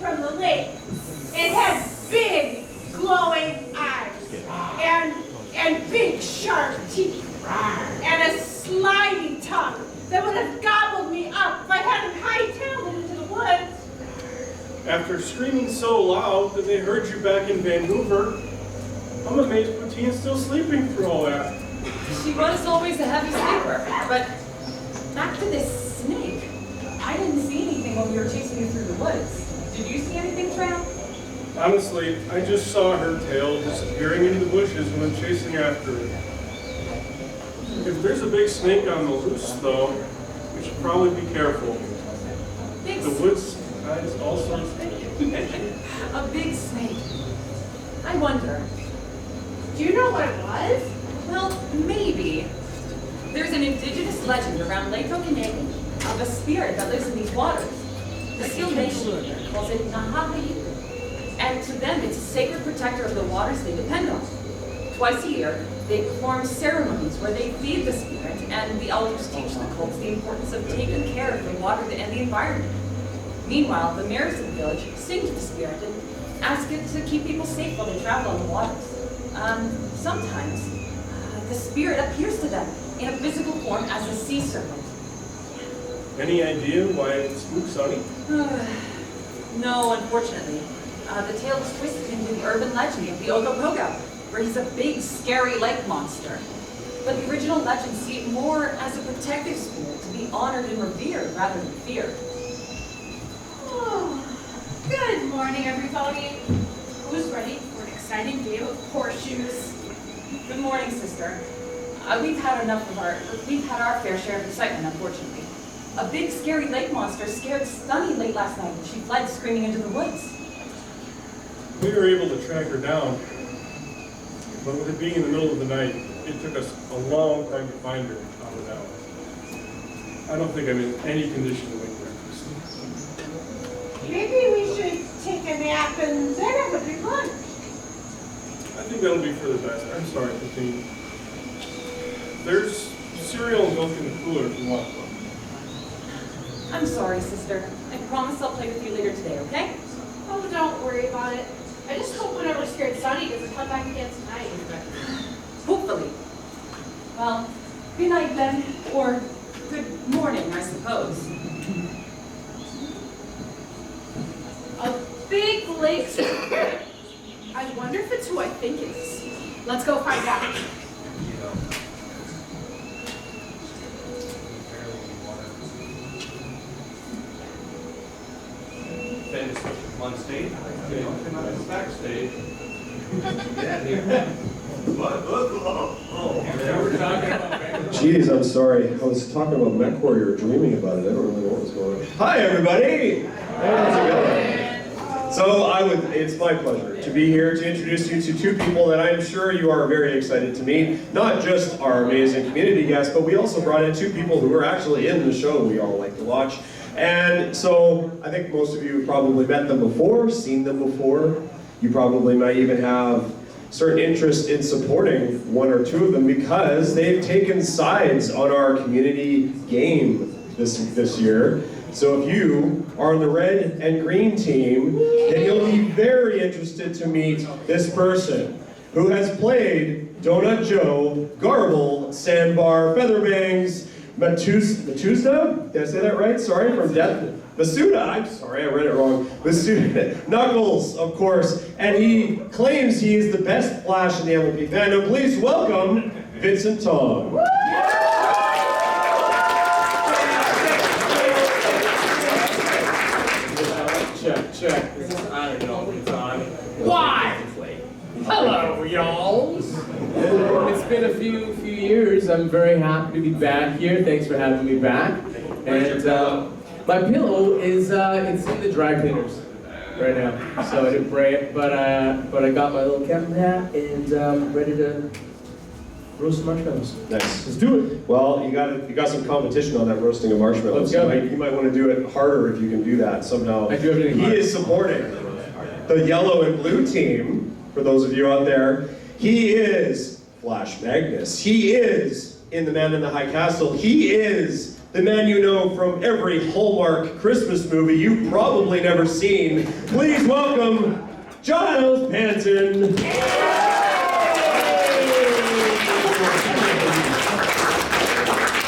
from the lake. It had big, glowing eyes, and big, sharp teeth, and a slimy tongue that would have gobbled me up if I hadn't hightailed it into the woods. After screaming so loud that they heard you back in Vancouver, I'm amazed Poutine's still sleeping through all that. She was always a heavy sleeper, but back to this snake. I didn't see anything when we were chasing you through the woods. Did you see anything, Trail? Honestly, I just saw her tail disappearing into the bushes when I'm chasing after it. If there's a big snake on the loose, though, we should probably be careful. The woods hides all sorts of things. A big snake. I wonder. Do you know what it was? Well, maybe. There's an indigenous legend around Lake Okanagan of a spirit that lives in these waters. The Seal Nation calls it Nahapi, and to them it's a sacred protector of the waters they depend on. Twice a year, they perform ceremonies where they feed the spirit, and the elders teach the cults the importance of taking care of the water and the environment. Meanwhile, the mayors of the village sing to the spirit and ask it to keep people safe while they travel on the waters. Sometimes, the spirit appears to them in a physical form as a sea serpent. Any idea why it spooks Sonny? No, unfortunately. The tale is twisted into the urban legend of the Ogopogo, where he's a big, scary lake monster. But the original legends see it more as a protective spirit to be honored and revered rather than feared. Oh, good morning, everybody. Who's ready for an exciting game of horseshoes? Good morning, sister. We've had our fair share of excitement, unfortunately. A big, scary lake monster scared Stunny late last night and she fled screaming into the woods. We were able to track her down, but with it being in the middle of the night, it took us a long time to find her out of that. I don't think I'm in any condition to make breakfast. Maybe we should take a nap and then have a big lunch. I think that'll be for the best. I'm sorry, Poutine. There's cereal and milk in the cooler if you want one. I'm sorry, sister. I promise I'll play with you later today, okay? Oh, don't worry about it. I just hope whatever scared Sonny doesn't come back again tonight. Hopefully. Well, good night then, or good morning, I suppose. A big lake spirit. I wonder if it's who I think it is. Let's go find out. On stage, backstage. Geez, I'm sorry. I was talking about Mech Warrior, dreaming about it. I don't really know what was going on. Hi, everybody. How's it going? So it's my pleasure to be here to introduce you to two people that I'm sure you are very excited to meet. Not just our amazing community guests, but we also brought in two people who were actually in the show we all like to watch. And so I think most of you have probably met them before, seen them before. You probably might even have certain interest in supporting one or two of them because they've taken sides on our community game this year. So if you are on the red and green team, then you'll be very interested to meet this person who has played Donut Joe, Garble, Sandbar, Featherbangs, Matuzda? Did I say that right? Sorry, from Death. Masuda, I'm sorry, I read it wrong. Masuda, Knuckles, of course, and he claims he is the best Flash in the MLP fandom. Please welcome Vincent Tong. Check. I don't know what it's on. Why? Hello, y'all. It's been a few years. I'm very happy to be back here. Thanks for having me back. And my pillow is it's in the dry cleaners right now, so I didn't spray it. But I got my little captain hat and I'm ready to roast some marshmallows. Nice. Let's do it. Well, you got some competition on that roasting of marshmallows. Let's go. You might want to do it harder if you can do that somehow. I do everything He hard. is supporting the yellow and blue team. For those of you out there, he is Flash Magnus. He is in The Man in the High Castle. He is the man you know from every Hallmark Christmas movie you've probably never seen. Please welcome Giles Panton.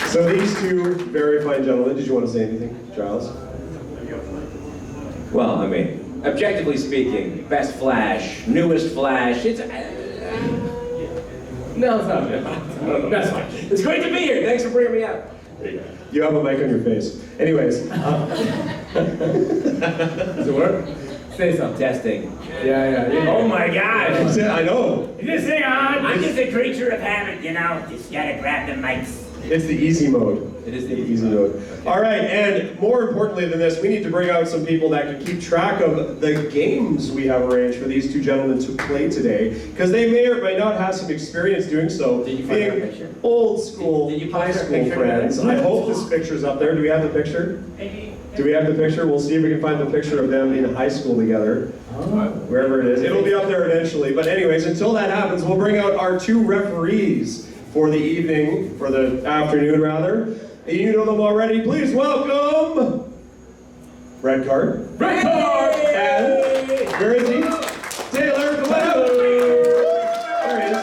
So these two very fine gentlemen, did you want to say anything, Giles? Well, I mean, objectively speaking, best Flash, newest Flash, it's... No, it's not good. That's fine. It's great to be here. Thanks for bringing me out. You have a mic on your face. Anyways. Does it work? Say something. Testing. Yeah. Oh my gosh! I know. Is this thing on? I'm just a creature of habit, you know? Just gotta grab the mics. It's the easy mode. It is the Easy mode. All right, and more importantly than this, we need to bring out some people that can keep track of the games we have arranged for these two gentlemen to play today, because they may or may not have some experience doing so. Did you find our being picture? old school, Did you high post our school picture? friends. I hope this picture's up there. Do we have the picture? Do we have the picture? We'll see if we can find the picture of them in high school together. Wherever it is. It'll be up there eventually. But anyways, until that happens, we'll bring out our two referees for the evening, for the afternoon rather. You know them already. Please welcome Red Card. Red card! And where is he? Taylor, come on out. There he is.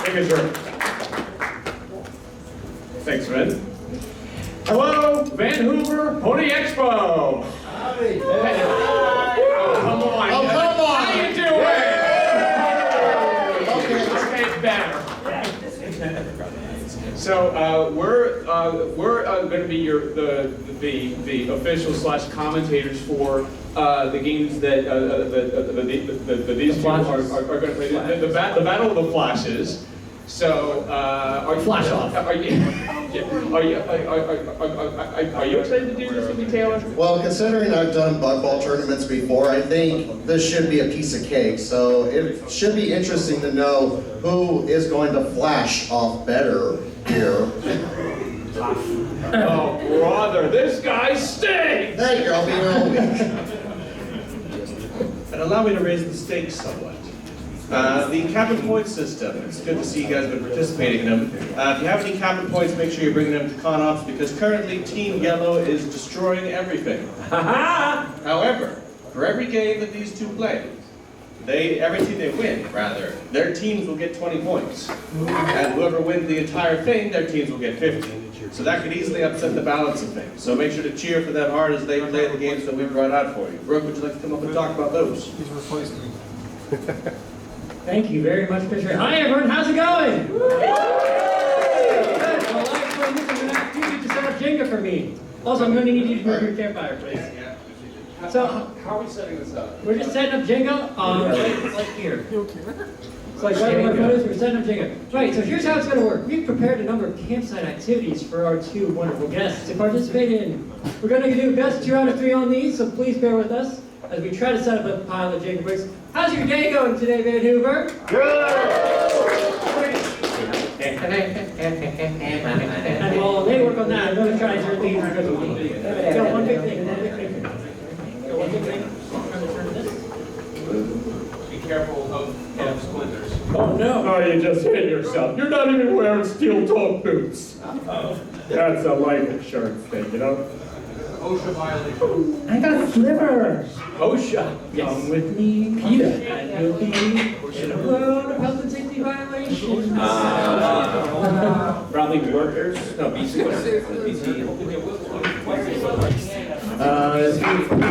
Take a turn. Thanks, Red. Hello, Vanhoover Pony Expo! Howdy. Come on. Oh, come on. How you doing? Okay, better. So we're going to be the official / commentators for the games that these two are going to play. The Battle of the Flashes. So are you Flash off. Are you excited to do this with me, Taylor? Well, considering I've done bug ball tournaments before, I think this should be a piece of cake. So it should be interesting to know who is going to flash off better here. Oh, brother, this guy stinks! Hey, girl, be your own week. And allow me to raise the stakes somewhat. The cabin point system, it's good to see you guys have been participating in them. If you have any cabin points, make sure you bring them to ConOps because currently Team Yellow is destroying everything. However, for every game that these two play, every team they win, rather, their teams will get 20 points. And whoever wins the entire thing, their teams will get 50. So that could easily upset the balance of things. So make sure to cheer for them hard as they play the games that we brought out for you. Brooke, would you like to come up and talk about those? Thank you very much, Fisher. Hi, everyone. How's it going? Good. Well, I'm going to ask you to set up Jenga for me. Also, I'm going to need you to move your campfire, please. So, How are we setting this up? we're just setting up Jenga like here. It's like right where my photos, we're setting up Jenga. Right, so here's how it's going to work. We've prepared a number of campsite activities for our two wonderful guests to participate in. We're going to do best 2 out of 3 on these, so please bear with us as we try to set up a pile of Jenga bricks. How's your day going today, Vanhoover? Good! And while they work on that, I'm going to try certain things because of me. So one big thing. So one big thing. I'm trying to turn this. Be careful of splinters. Oh no! Oh, you just hit yourself. You're not even wearing steel-toed boots. That's a life insurance thing, you know? OSHA violation. I got slivers! OSHA. Come with me, Peter, and you'll be in a world of health and safety violations. Probably workers. No, BC. What is it? BC.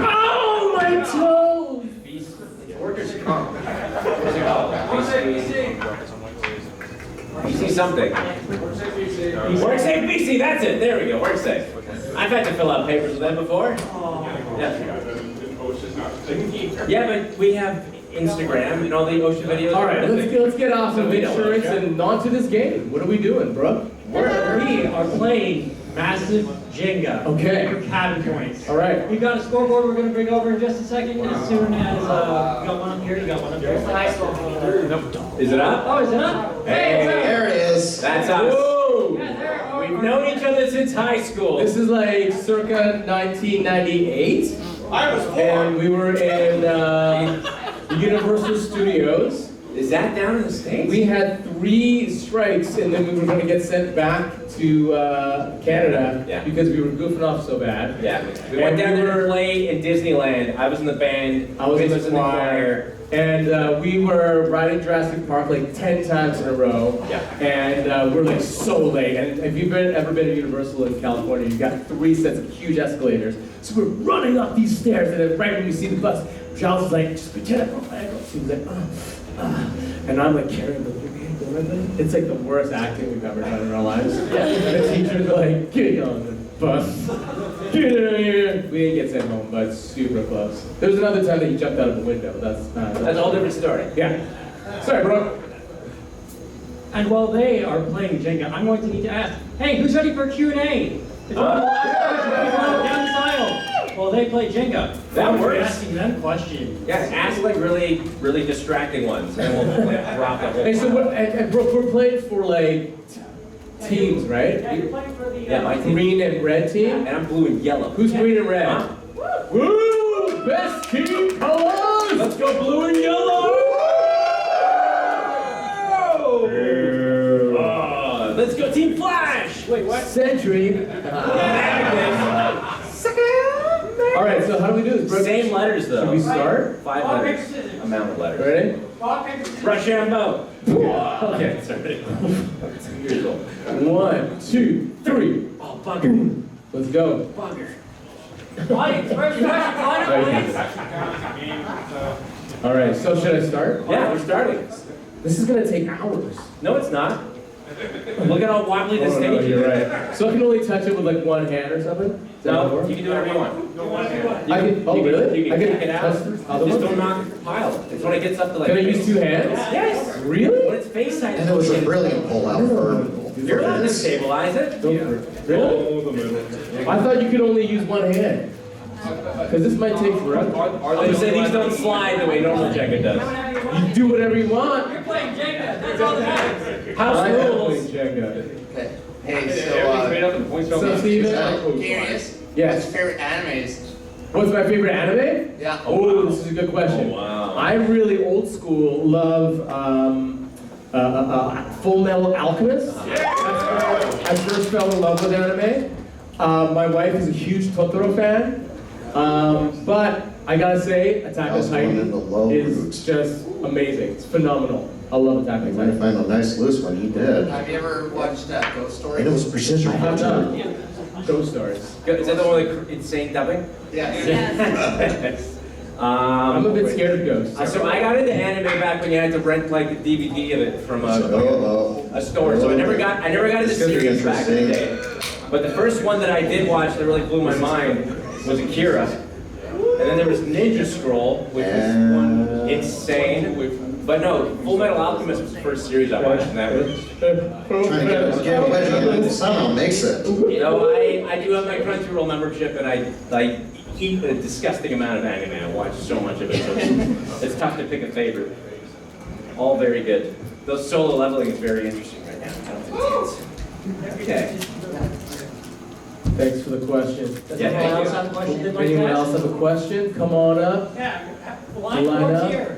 Oh, my toe! Workers' comp. BC something. WorkSafe BC, that's it. There we go. WorkSafe. I've had to fill out papers with them before. Yeah, but we have Instagram and all the OSHA videos. All right, let's get off of insurance and on to this game. What are we doing, bro? We are playing massive Jenga. Okay. For cabin points. All right. We've got a scoreboard we're going to bring over in just a second. As soon as you got one up here, you got one up there. Is it up? Oh, is it up? Hey, it's up. There it is. That's us. Whoa! Yeah, there. We've known each other since high school. This is like circa 1998. I was And we were in Universal Studios. Is that down in the States? We had 3 strikes, and then we were going to get sent back to Canada Yeah. because we were goofing off so bad. Yeah. We went And down we there to were- play in Disneyland. I was in the band. I was in Vince the choir, and we were riding Jurassic Park like 10 times in a row. Yeah. And we're like so late. And if you've ever been to Universal in California, you've got 3 sets of huge escalators. So we're running up these stairs, and then right when we see the bus, Giles was like, just pretend I broke my ankle. He was like, and I'm like carrying the It's like the worst acting we've ever done in our lives. Yeah. And the teacher's like, get on the bus. Get in here. We didn't get sent home, but super close. There was another time that he jumped out of the window. That's That's a whole different story. Yeah. Sorry, bro. And while they are playing Jenga, I'm going to need to ask, hey, who's ready for Q&A? Down the aisle while they play Jenga. That I'm works. asking them questions. Yeah, ask like really, really distracting ones, and we'll like, drop the whole. Hey, so what? And Brooke, we're playing for like teams, right? Yeah, you're playing for the Yeah, my team. Green and red team. And I'm blue and yellow. Who's green and red? Huh? Woo! Best team colors! Let's go blue and yellow! Let's go Team Flash! Wait, what? Century. All right, so how do we do this, Brooke? Same letters though. Should we start? 5 letters. Amount of letters. Ready? Rochambeau. Okay, sorry. 2 years old. 1, 2, 3. Oh, bugger. Let's go. Bugger. Audience, first question, audience. All right, so should I start? Yeah, we're starting. This is gonna take hours. No, it's not. Look at how wobbly this Oh, thing no, is. you're right. So I can only touch it with like one hand or something? Is that how it No, works? you can do whatever you want. I can, oh, really? You I can can kick it out. touch the other Just one? don't knock the pile. It's when it gets up to like. Can I use 2 hands? Yes. Really? When it's face side. And it was a brilliant pull-out for You're allowed to stabilize it. Go for it. Really? Oh, the middle. I thought you could only use one hand. Because this might take forever. I was gonna say these don't slide the way normal Jenga does. You do whatever you want. You're playing Jenga, that's all that matters. House I am rules. playing Jenga. Hey, So, Steven? curious. Yes. What's your favorite animes? What's my favorite anime? Yeah. Oh, this is a good question. Oh, wow. I really old school love Full Metal Alchemist. I first fell in love with anime. My wife is a huge Totoro fan. But I gotta say, Attack I on was going Titan into low is roots. just amazing. It's phenomenal. I love Attack He on might Titan. find a nice loose one, he did. Have you ever watched Ghost Story? And it was precision. I have not. Ghost Stories. Is that the one with insane dubbing? Yes. I'm a bit scared of ghosts. So I got into anime back when you had to rent like the DVD of it from a store. So I never got into It's gonna be series back in the day. interesting. But the first one that I did watch that really blew my mind was Akira. And then there was Ninja Scroll, which was insane. But no, Full Metal Alchemist was the first series I watched, and that was. Trying to get away, somehow makes it. You know, I do have my Crunchyroll membership, and I eat a disgusting amount of anime. I watch so much of it, so it's tough to pick a favorite. All very good. Though solo leveling is very interesting right now. I don't think it's okay. Thanks for the question. Does Yeah, anyone thank else you. have a question they'd like to Anyone ask? else have a question? Come on up. Yeah, line Line forms up. here.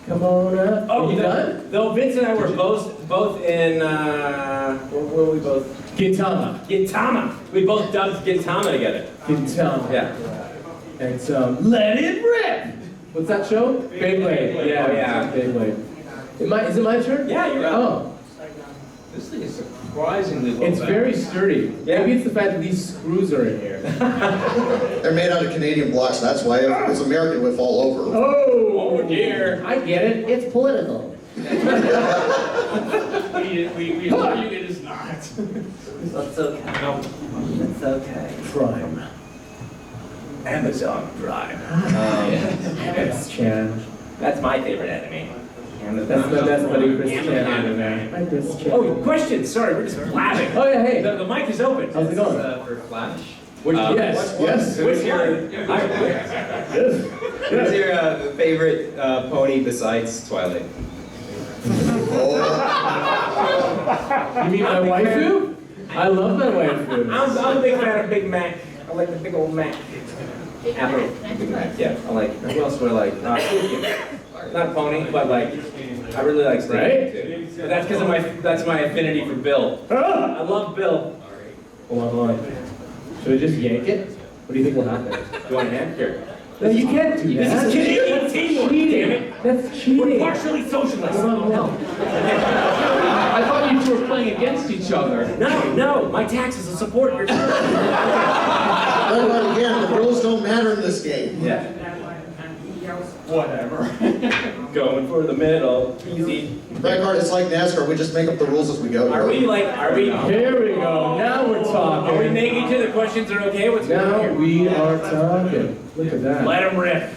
Come on up. Are you done? Though Vince and I were both in where were we both? Gintama. Gintama. We both dubbed Gintama together. Gintama. Yeah. And Let It Rip! What's that show? Beyblade. Yeah, Oh, yeah. Beyblade. Is it my turn? Yeah, you're up. Oh. This thing is surprisingly well It's very sturdy. Yeah. Maybe it's the fact that these screws are in here. They're made out of Canadian blocks, that's why if it was American, it would fall over. Oh dear. I get it. It's political. we argue it is not. That's okay. That's okay. Prime. Amazon Prime. That's Chan. That's my favorite anime. That's buddy Chris Chan anime. Hi Chris Chan. Oh, questions. Sorry, we're just blabbing. Oh yeah, hey. The mic is open. How's it going? For Flash. Which Yes. Yes. Which one? Yes. Who's your favorite pony besides Twilight? You mean my waifu? I love my waifu. I'm a big fan of Big Mac. I like the big old Mac. Apple. Big Mac. Yeah, I like. Who else do I like? Not a pony, but like, I really like snakes Right? too. But that's because of that's my affinity for Bill. I love Bill. Hold on. Should I just yank it? What do you think will happen? Do you want a hand? Here. No, you can't do that. This is Canadian teamwork, damn it. That's cheating. We're partially socialists. Hold on. I thought you two were playing against each other. No, my taxes will support your But again, the rules don't matter in this game. Yeah. Whatever. Going for the middle, easy. Right, Card, it's like NASCAR. We just make up the rules as we go. Are we? Here we go. Now we're talking. Are we making sure the questions are okay? What's going on Now here? we are talking. Look at that. Let him rip.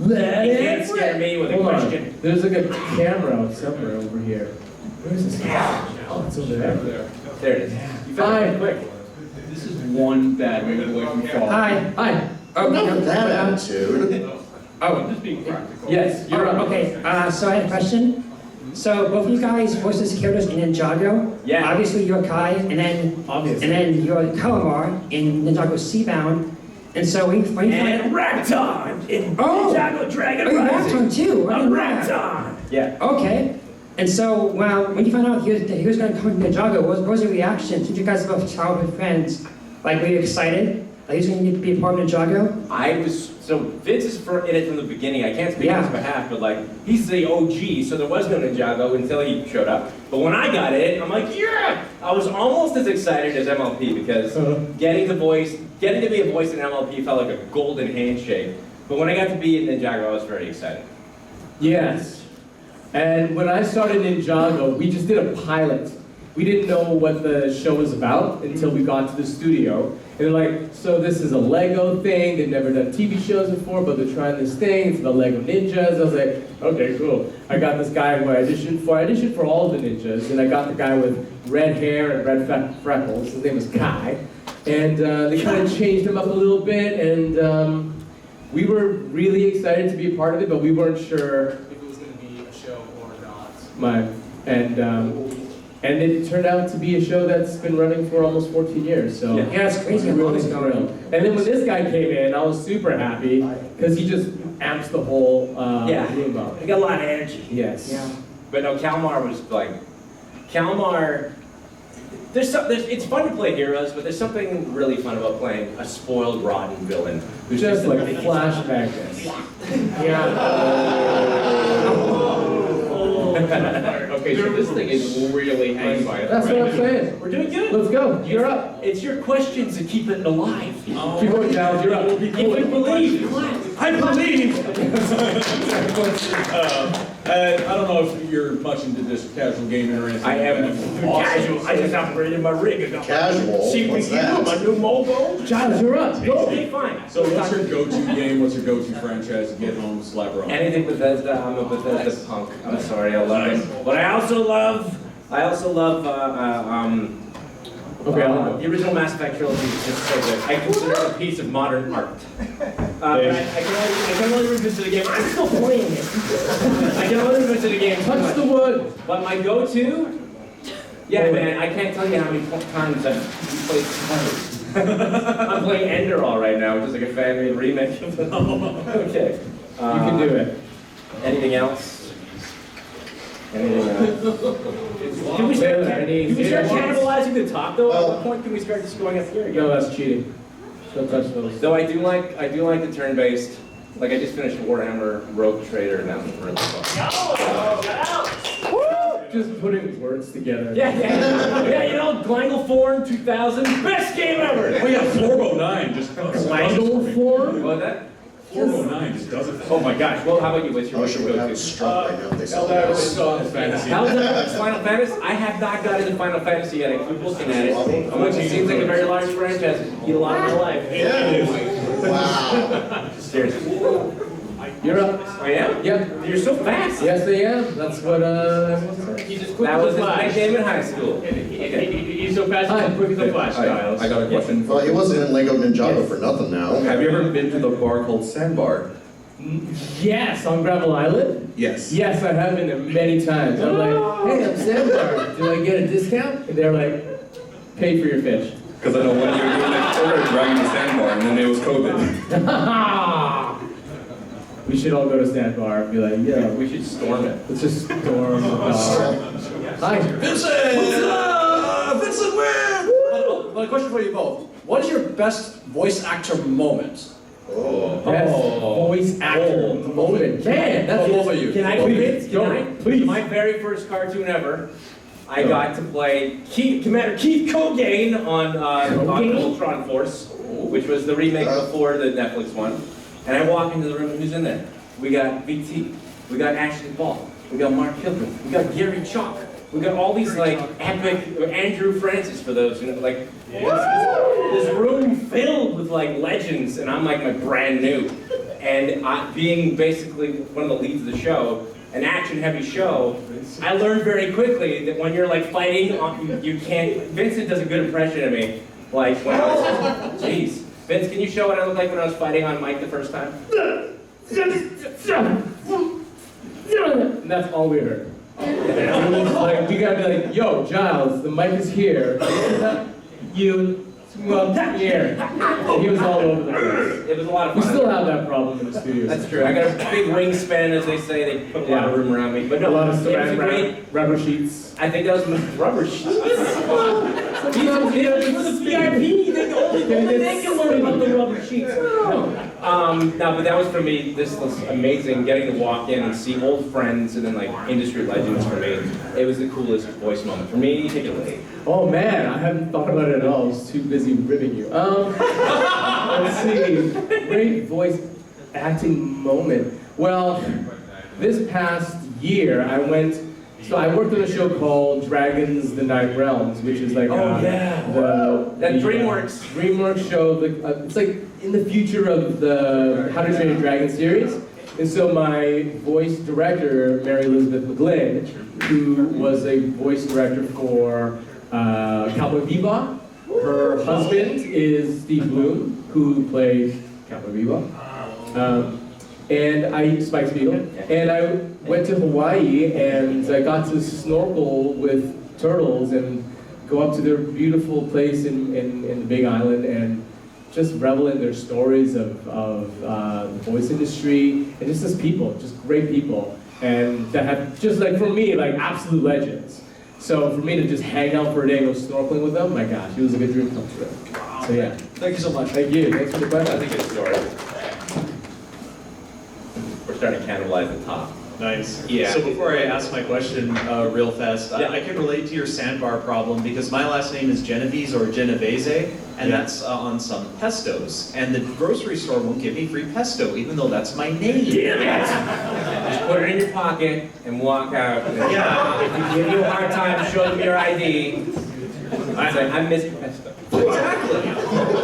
Let You it can't scare me with a Hold on. question. There's like a camera somewhere over here. Where's this camera? Oh, it's over there. There it is. You found it quick. This is one bad move away from fall. Hi. Hi. Oh, Not no, that attitude. Oh, Just being practical. Yes, you're up. okay. So I had a question. So both of you guys voiced as characters in Ninjago. Yeah. Obviously you're Kai, and then you're Kalamar in Ninjago Seabound. And so when you find Rakton in Ninjago Dragon you're Raptor too. I didn't know that. Yeah. Okay. And so when you found out he was going to come to Ninjago, what was your reaction? Since you guys are both childhood friends, like were you excited that he's going to be a part of Ninjago? So Vince is in it from the beginning. I can't speak on his behalf, but like, he's the OG, so there was no Ninjago until he showed up. But when I got it, I'm like, yeah! I was almost as excited as MLP because getting to be a voice in MLP felt like a golden handshake. But when I got to be in Ninjago, I was very excited. Yes. And when I started Ninjago, we just did a pilot. We didn't know what the show was about until we got to the studio. And they're like, so this is a Lego thing. They've never done TV shows before, but they're trying this thing. It's the Lego Ninjas. I was like, okay, cool. I got this guy who I auditioned for. I auditioned for all the ninjas, and I got the guy with red hair and red freckles. His name was Kai. And they kind of changed him up a little bit, and we were really excited to be a part of it, but we weren't sure if it was going to be a show or not. And it turned out to be a show that's been running for almost 14 years. So Yeah, it's crazy how we're long really it's going. thrilled. And then when this guy came in, I was super happy because he just amps the whole room up. I got a lot of energy. Yes. Yeah. But no, Kalmar was like, it's fun to play heroes, but there's something really fun about playing a spoiled, rotten villain who's Just like a biggest- flash magnet. Okay, so this thing is really hanging by a That's what I'm saying. We're doing good. Let's go. You're up. It's your questions that keep it alive. Keep going, Giles. You're up. If you believe. I believe! I don't know if you're much into this casual gaming or anything. I am Awesome. casual. I just upgraded my rig. Casual? See, What's that? my new mobile. Giles, you're up. Go. Okay, fine. So what's your go-to game? What's your go-to franchise to get home, slap around? Anything Bethesda, I'm a Bethesda punk. I'm sorry, I love it. But I also love Okay, I'll the original Mass Effect trilogy is just so good. I consider it a piece of modern art. I can only revisit the game. I'm still playing it. I can only revisit the game. touch the wood. But my go-to, man, I can't tell you how many times I've played Spiders. I'm playing Enderall right now, which is like a fan-made remake of it. Okay. You can do it. Anything else? Anything else? Can we start cannibalizing the top though? At what point can we start just going up here again? No, that's cheating. Don't touch those. Though I do like the turn-based. Like I just finished Warhammer Rogue Trader and that was really fun. Just putting words together. Yeah, you know, Glanglethorn 2000, best game ever! Oh yeah, Florbo 9 just Glanglethorn? What that? Florbo 9 just does it. Oh my gosh, well how about you? What's your Oh, should we have go-to? a struck right now if they sell It's that? fantasy. How's that? Final Fantasy? I have not got into Final Fantasy yet. I keep looking at it. Which it seems like a very large franchise. Eat a lot of my life. Wow. Seriously. You're up. I am? Yep. You're so fast. Yes, I am. That's what, That was his nickname in high school. He's so fast, Hi. he's quick as a flash, Giles. I got a question. Well, he wasn't in Lego Ninjago for nothing now. Have you ever been to the bar called Sandbar? Yes, on Gravel Island? Yes. Yes, I have been there many times. I'm like, hey, I'm Sandbar. Do I get a discount? And they're like, pay for your fish. Because I know one year you were ordered dragging the Sandbar and then there was COVID. We should all go to Sandbar and be like, yeah, We should storm it. let's just storm the dog. Hi. Vincent! Vincent, where? My question for you both. What is your best voice actor moment? Best voice actor moment. Man, that's All over you. Can I Please, please. My very first cartoon ever, I got to play Commander Keith Cogain on Ultron Force, which was the remake before the Netflix one. And I walk into the room, and who's in there? We got VT, we got Ashley Ball, we got Mark Kilgren, we got Gary Chalk, we got all these like epic, Andrew Francis for those, like this room filled with like legends, and I'm like brand new. And being basically one of the leads of the show, an action-heavy show, I learned very quickly that when you're like fighting, you can't. Vincent does a good impression of me, like when I was. Jeez, Vince, can you show what I looked like when I was fighting on mic the first time? And that's all we heard. It was like, we gotta be like, yo, Giles, the mic is here. You, well, here. He was all over the place. It was a lot of We fun. still have that problem in the studio. That's true. I got a big wingspan, as they say. They put a lot of room around me. But A no, lot of it was a saran great. wrap, rubber sheets. I think that was rubber sheets. These are the VIP. They only They can learn about the rubber sheets. No, but that was for me. This was amazing. Getting to walk in and see old friends and then like industry legends for me. It was the coolest voice moment for me. Take it away. Oh man, I haven't thought about it at all. I was too busy ribbing you. Let's see. Great voice acting moment. Well, this past year I worked on a show called Dragons: The Nine Realms, which is like That DreamWorks show. It's like in the future of the How to Train Your Dragon series. And so my voice director, Mary Elizabeth McGlynn, who was a voice director for Cowboy Bebop. Her husband is Steve Bloom, who played Cowboy Bebop. And Spike Spiegel. And I went to Hawaii and I got to snorkel with turtles and go up to their beautiful place in the Big Island and just revel in their stories of the voice industry and just as people, just great people. And that have, just like for me, like absolute legends. So for me to just hang out for a day and go snorkeling with them, my gosh, it was like a dream come true. So yeah. Thank you so much. Thank you. Thanks for the question. That's a good story. We're starting to cannibalize the top. Nice. Yeah. So before I ask my question real fast, I can relate to your sandbar problem because my last name is Genovese or Genovese, and that's on some pestos. And the grocery store won't give me free pesto, even though that's my name. Damn it! Just put it in your pocket and walk out. Yeah. If you give you a hard time, show them your ID. Say, I miss pesto.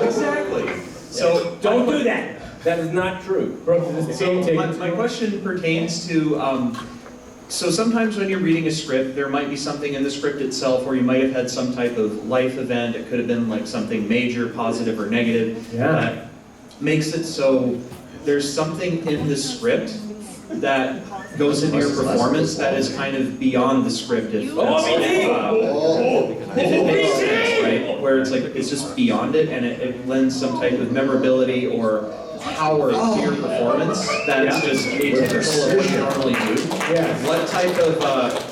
Exactly. So Don't do that. That is not true. So my question pertains to, so sometimes when you're reading a script, there might be something in the script itself where you might have had some type of life event. It could have been like something major, positive or negative, that makes it so there's something in the script that goes into your performance that is kind of beyond the script. If it makes sense, right? Where it's like, it's just beyond it and it lends some type of memorability or power to your performance that is just atypical of what you normally do. Yeah. What type of,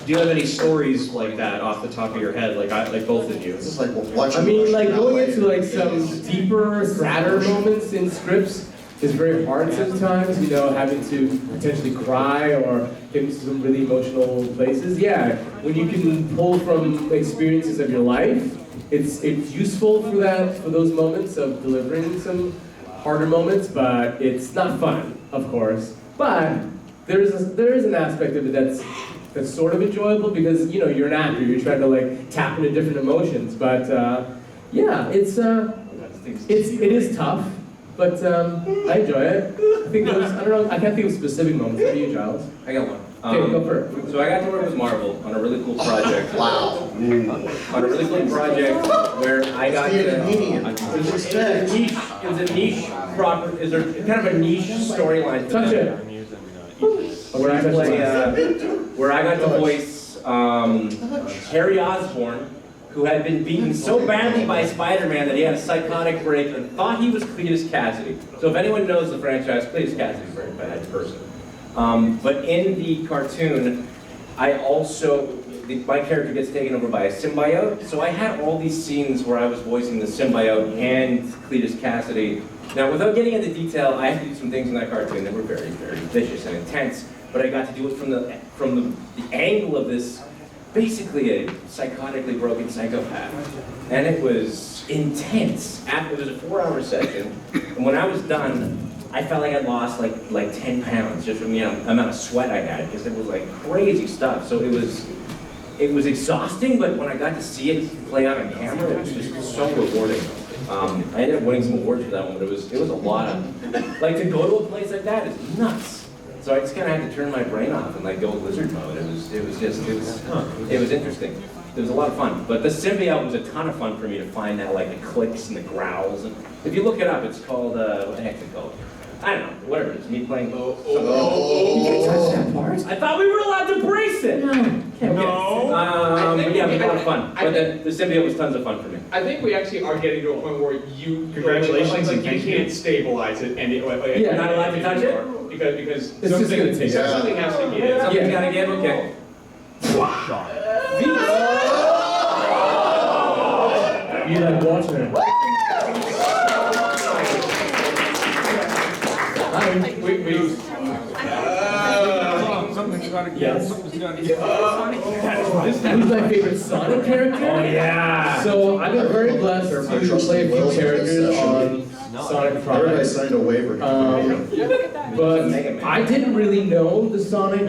do you have any stories like that off the top of your head, like both of you? It's just like watching. I mean, like going into like some deeper, sadder moments in scripts is very hard sometimes, you know, having to potentially cry or get into some really emotional places. Yeah, when you can pull from experiences of your life, it's useful for those moments of delivering some harder moments, but it's not fun, of course. But there is an aspect of it that's sort of enjoyable because, you know, you're an actor, you're trying to like tap into different emotions. But yeah, it is tough. But I enjoy it. I think I don't know, I can't think of specific moments. How do you, Giles? I got one. Okay, go first. So I got to work with Marvel on a really cool project. Wow. On a really cool project where I got to. It's a niche proper. Is there kind of a niche storyline? Touch it. Where I got to voice Harry Osborn, who had been beaten so badly by Spider-Man that he had a psychotic break and thought he was Cletus Cassidy. So if anyone knows the franchise, Cletus Cassidy is a very bad person. But in the cartoon, I also, my character gets taken over by a symbiote. So I had all these scenes where I was voicing the symbiote and Cletus Cassidy. Now, without getting into detail, I had to do some things in that cartoon that were very, very vicious and intense. But I got to do it from the angle of this, basically a psychotically broken psychopath. And it was intense. It was a 4-hour session, and when I was done, I felt like I'd lost like 10 pounds just from the amount of sweat I had, because it was like crazy stuff. So it was exhausting, but when I got to see it play out on camera, it was just so rewarding. I ended up winning some awards for that one, but it was a lot of, like, to go to a place like that is nuts. So I just kind of had to turn my brain off and like go lizard mode. It was interesting. It was a lot of fun. But the symbiote was a ton of fun for me to find that, like, the clicks and the growls. And if you look it up, it's called, what the heck's it called? I don't know, whatever it is, me playing. You can't touch that part? I thought we were allowed to brace it! No. Yeah, it was a lot of fun. But the symbiote was tons of fun for me. I think we actually are getting to a point where you Congratulations, like and you thank you. can't stabilize it, and You're not allowed to touch it? Because It's just gonna take something has to give. Something's gotta give, okay. You like watching it. Something's gotta give. Something's gotta give. Who's my favorite Sonic character? Oh yeah! So I've been very blessed to play a few characters on Sonic Prime. Everybody signed a waiver. But I didn't really know the Sonic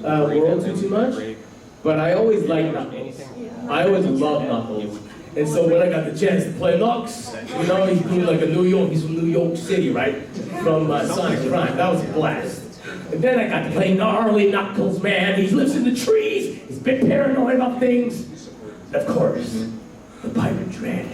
world too much, but I always liked Knuckles. I always loved Knuckles. And so when I got the chance to play Lux, you know, he's from New York City, right? From Sonic Prime, that was a blast. And then I got to play gnarly Knuckles, man. He lives in the trees, he's a bit paranoid about things. And of course, the Pirate Dread.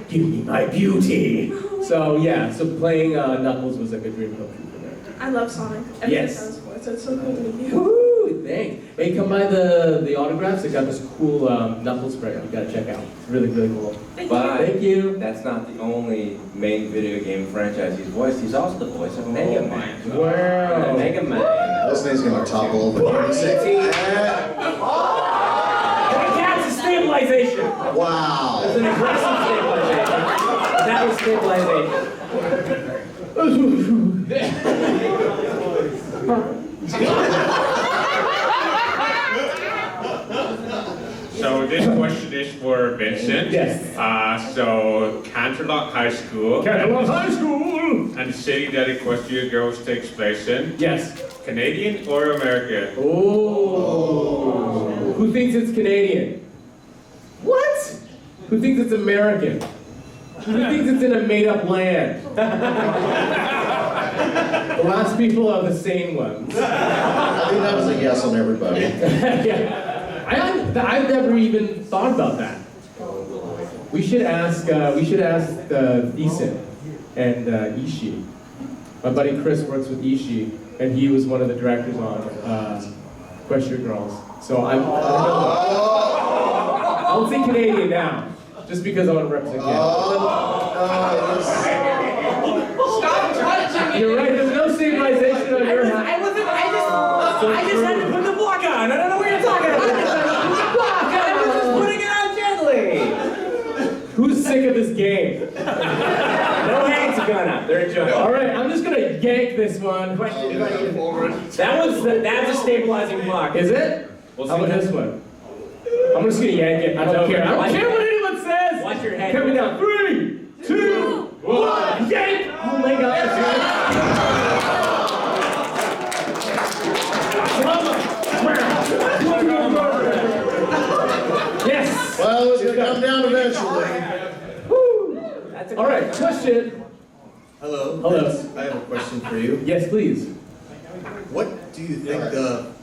Give me my beauty. So yeah, so playing Knuckles was like a dream come true for me. I love Sonic. Yes. It's so cool to meet you. Woo, thanks. Hey, come by the autographs. They got this cool Knuckles spray. You gotta check out. It's really, really cool. But Thank you. that's not the only main video game franchise he's voiced. He's also the voice of Mega Man. Wow. Mega Man. This thing's gonna topple over here. That's a stabilization. Wow. It's an aggressive stabilization. That was stabilization. So this question is for Vincent. Yes. So Canterlot High School. Canterlot High School. And the city that Equestria Girls takes place in. Yes. Canadian or American? Oh. Who thinks it's Canadian? What? Who thinks it's American? Who thinks it's in a made-up land? The last people are the sane ones. I think that was a yes on everybody. Yeah. I've never even thought about that. We should ask Vincent and Ishii. My buddy Chris works with Ishii, and he was one of the directors on Equestria Girls. So I won't say Canadian now, just because I want to represent Canada. Stop touching me! You're right, there's no stabilization on your hand. I just had to put the block on. I don't know what you're talking about. I was just putting it on gently. Who's sick of this game? No hands are gonna. They're a joke. All right, I'm just gonna yank this one. Question. That's a stabilizing block. Is it? We'll How about this one? I'm just gonna yank it. I don't care. I don't care what anyone says. Watch your head. Coming down. 3, 2, 1. Yank! Oh my God. Yes. Well, it's gonna come down eventually. Woo. All right, question. Hello. Hello. I have a question for you. Yes, please. What do you think of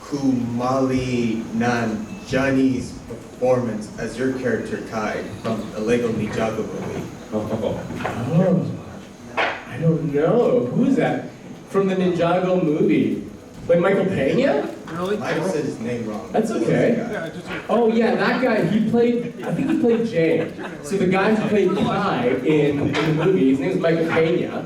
Kumali Nanjiani's performance as your character Kai from the Lego Ninjago movie? Oh, I don't know. Who is that? From the Ninjago movie. Like Michael Pena? Really? I said his name wrong. That's okay. Oh yeah, that guy, I think he played Jay. So the guy who played Kai in the movie, his name is Michael Pena.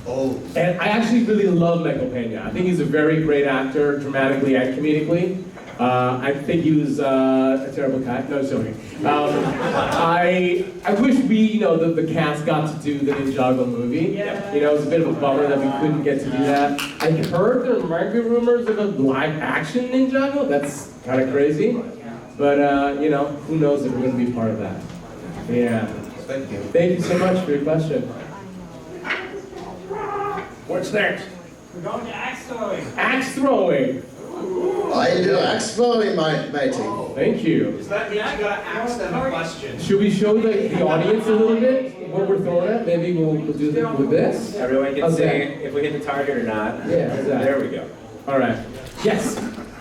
Oh. And I actually really love Michael Pena. I think he's a very great actor, dramatically and comedically. I think he was a terrible guy. No, sorry. I wish we, the cast got to do the Ninjago movie. It was a bit of a bummer that we couldn't get to do that. I heard there might be rumors of a live action Ninjago. That's kind of crazy. But, who knows if we're going to be part of that. Yeah. Thank you. Thank you so much for your question. What's next? We're going to axe throwing. Axe throwing. I do axe throwing, matey. Thank you. Does that mean you gotta ask them a question? Should we show the audience a little bit what we're throwing at? Maybe we'll do it with this. Everyone can How's see that? if we hit the target or not. Yeah, how's that? There we go. All right. Yes.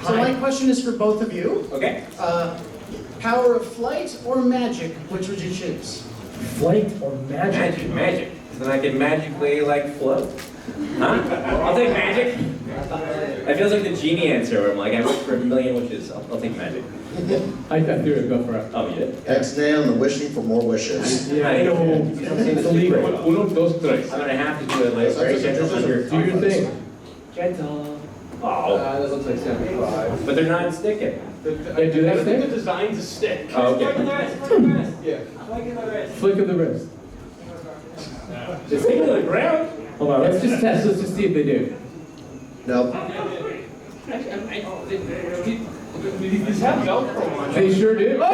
So my question is for both of you. Okay. Power of flight or magic, which would you choose? Flight or magic? Magic. Then I can magically float. Huh? I'll take magic. It feels like the genie answer where I'm like, I wish for 1,000,000 wishes. I'll take magic. I threw it. Go for it. Oh, you did? X-nay on the wishing for more wishes. Yeah, I know. It's illegal. Uno, dos, tres. I'm gonna have to do it later. Very gentle on your Do your thing. Gentle. Oh. That looks like 75. But they're not sticking. Yeah, do that I think thing. the design's a stick. Oh, okay. Yeah. Flick of the wrist. Just stick to the ground. Hold on. Let's just test. Let's just see if they do. Nope. These have Velcro on. They sure do. Oh!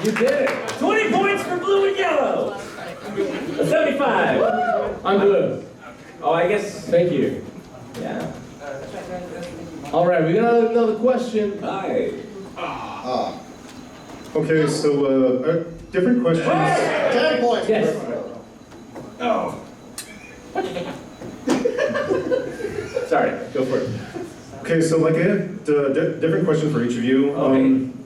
You did it. 20 points for blue and yellow. 75. I'm blue. Oh, I guess. Thank you. Yeah. All right, we got another question. Hi. Okay, so different questions. 10 points. Yes. Oh. Sorry, go for it. Okay, so I had different question for each of you.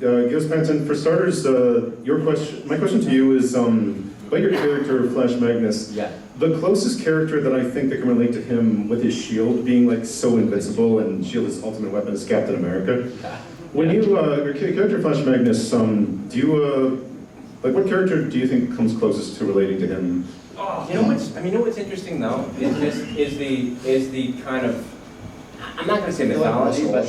Giles Panton, for starters, my question to you is about your character, Flash Magnus. Yeah. The closest character that I think that can relate to him with his shield being so invincible and shield his ultimate weapon is Captain America. When you, your character Flash Magnus, do you, what character do you think comes closest to relating to him? You know what's interesting though is the kind of, I'm not going to say mythology, but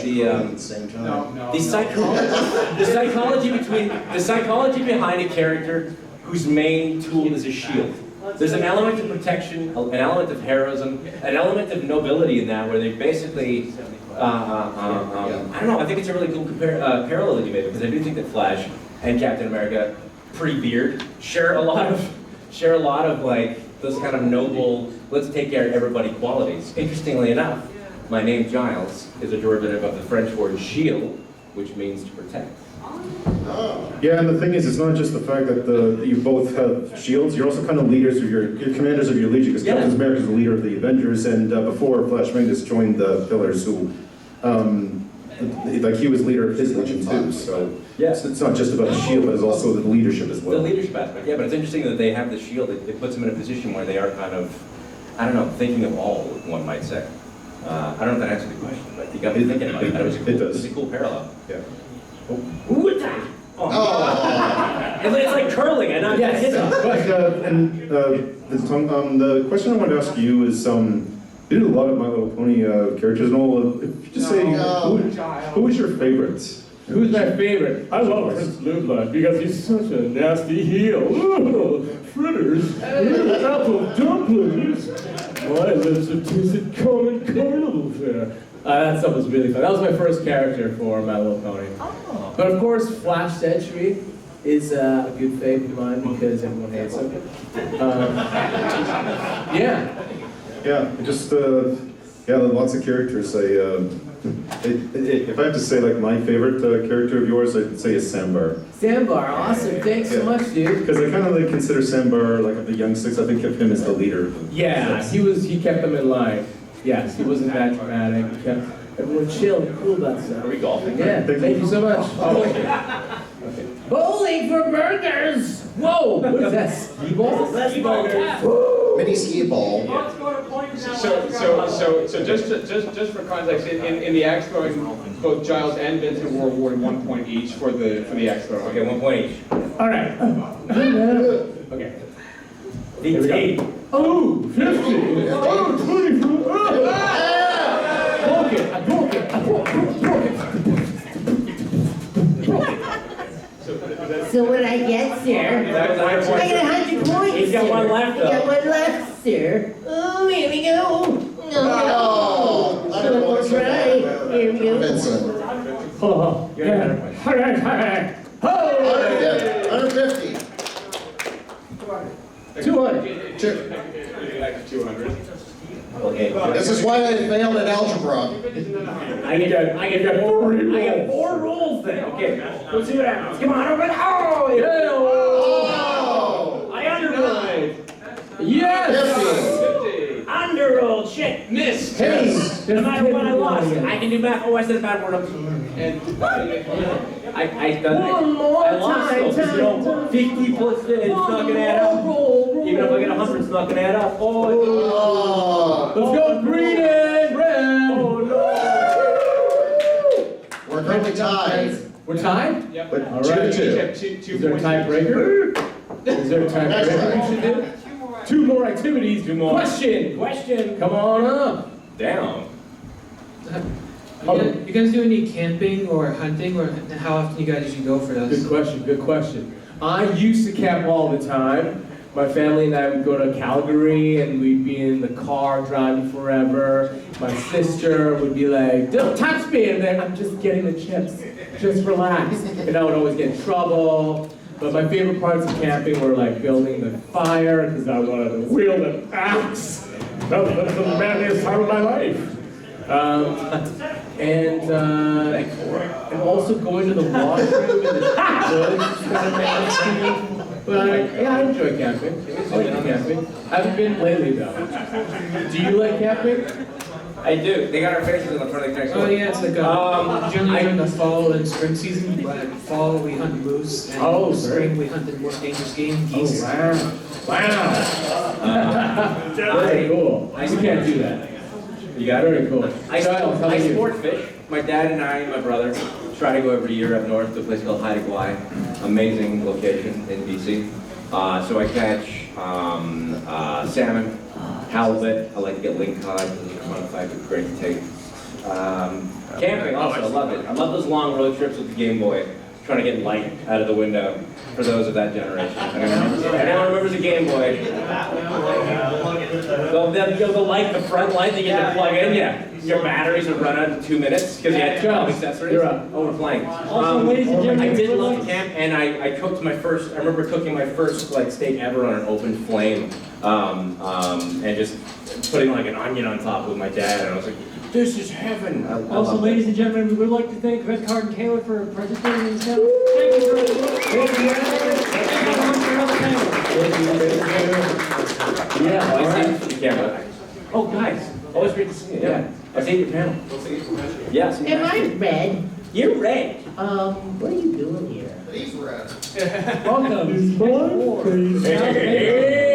the psychology behind a character whose main tool is a shield. There's an element of protection, an element of heroism, an element of nobility in that, where they basically, I don't know. I think it's a really cool parallel that you made, because I do think that Flash and Captain America, pre-beard, share a lot of those kind of noble, let's take care of everybody qualities. Interestingly enough, my name Giles is a derivative of the French word shield, which means to protect. Yeah, and the thing is, it's not just the fact that you both have shields, you're also kind of leaders of your commanders of your legion, because Captain America is the leader of the Avengers, and before Flash Magnus joined the Pillars, who, he was leader of his legion too, so it's not just about the shield, but it's also the leadership as well. The leadership aspect, yeah, but it's interesting that they have the shield. It puts them in a position where they are kind of, I don't know, thinking of all, one might say. I don't know if that answers the question, but you got me thinking about it. It was a cool parallel. Yeah. Oh. It's like curling, and I'm yes. The question I want to ask you is, you did a lot of My Little Pony characters and all. If you just say, who is your favorite? Who's my favorite? I love Prince Blueblood because he's such a nasty heel. Ooh, fritters, apple dumplings. My lips have tasted common carnival fare. That stuff was really fun. That was my first character for My Little Pony. Oh. But of course, Flash Sentry is a good favorite of mine because everyone hates him. Yeah, just lots of characters. If I have to say my favorite character of yours, I'd say is Sambar. Sambar, awesome. Thanks so much, dude. Because I kind of consider Sambar of the young six. I think of him as the leader. Yeah, he kept them in line. Yes, he wasn't that dramatic. He kept everyone chill and cool about stuff. Are we golfing? Yeah, thank you so much. Oh, okay. Bowling for burgers! Whoa! What is that? Ski ball? Mini ski ball. Let's go to point So just for context, in the Expo, both Giles and Vincent were awarded 1 point each for the Expo. Okay, 1 point each. All right. Okay. Here we go. Oh, 50. Oh, 20. Broke it. I broke it. So what I get, sir? I get 100 points. He's got one left, I got one left, sir. Oh, here we go. No. One more try. Here we go. Vincent. Hold on. Yeah. All right. Oh! 150. 200. 200. Okay. This is why I failed in algebra. I get 4 rolls then. Okay. Let's see what happens. Come on, everybody. Oh! Yeah. Oh! I underrolled. Yes! Underrolled. Shit. Missed. Hey. No matter what I lost, I can do math. Oh, I said a bad word. I done it. One more I lost time. those. You know, 50 plus this, it's not gonna add up. Even if I get 100, it's not gonna add up. Oh. Let's go green and red. Oh no! We're currently tied. We're tied? Yep. But All 2 right. to 2. Is there a tiebreaker? Is there a tiebreaker we should do? 2 more activities. 2 more. Question. Come on up. Down. You guys do any camping or hunting, or how often you guys usually go for those? Good question. I used to camp all the time. My family and I would go to Calgary and we'd be in the car driving forever. My sister would be like, "Don't touch me," and then I'm just getting the chips. Just relax. And I would always get in trouble. But my favorite parts of camping were like building the fire because I wanted to wield an axe. That was the manliest time of my life. And also going to the washroom in the woods kind of nasty. But yeah, I enjoy camping. I like camping. I haven't been lately though. Do you like camping? I do. They got our faces in the front of the next Oh one. yeah, it's like generally during the fall and spring season. Like fall we hunt moose, and spring we hunted more dangerous game, geese. Oh wow! Very cool. You can't do that. You got Very cool. I sport fish. My dad and I and my brother try to go every year up north to a place called Haida Gwaii. Amazing location in BC. So I catch salmon, halibut. I like to get lingcod. Those are modified with great taste. Camping also, I love it. I love those long road trips with the Game Boy, trying to get light out of the window for those of that generation. Anyone remembers the Game Boy? The light, the front light that you had to plug in, yeah. Your batteries would run out in 2 minutes because you had 12 accessories. You're up. Oh, we're playing. Also, ladies and gentlemen, I did love to camp, and I cooked my first. I remember cooking my first like steak ever on an open flame, and just putting like an onion on top with my dad, and I was like, "This is heaven." Also, ladies and gentlemen, we would like to thank Red Card and Caleb for participating in this panel. Thank you very much. Thank you. Yeah, I see the camera. Oh, guys, always great to see you. Yeah, I see your panel. Yes. Am I red? You're red. What are you doing here? He's red. Welcome. Hey,